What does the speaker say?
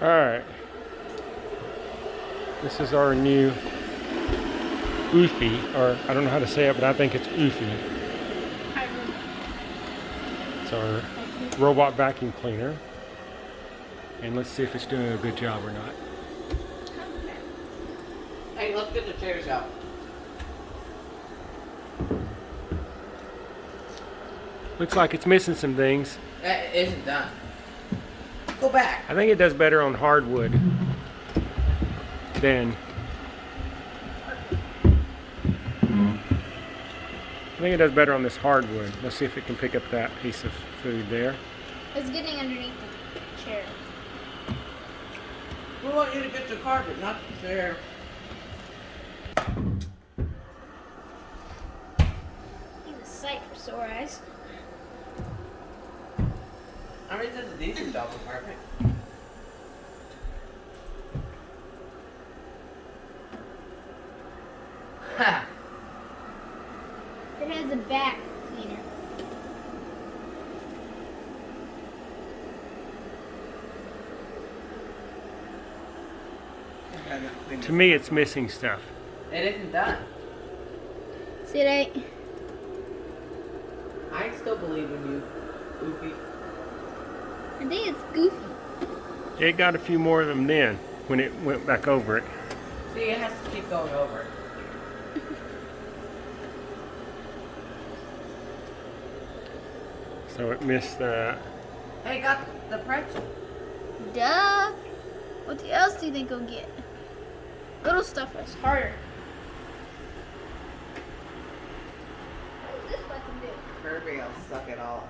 Alright. This is our new Eufy, or I don't know how to say it, but I think it's Eufy. It's our robot vacuum cleaner. And let's see if it's doing a good job or not. Hey, let's get the chairs out. Looks like it's missing some things. That isn't done. Go back. I think it does better on hardwood than... I think it does better on this hardwood. Let's see if it can pick up that piece of food there. It's getting underneath the chair. We want you to get the carpet, not the chair. He's a sight for sore eyes. I mean, it's a decent job of carpet. Ha! It has a back cleaner. To me, it's missing stuff. It isn't done. See that? I still believe in you, Eufy. I think it's goofy. It got a few more of them then when it went back over it. See, it has to keep going over it. So it missed that. Hey, got the pretzel. Duh. What else do you think it'll get? Little stuff is harder. What is this button do? Kirby, I'll suck it all.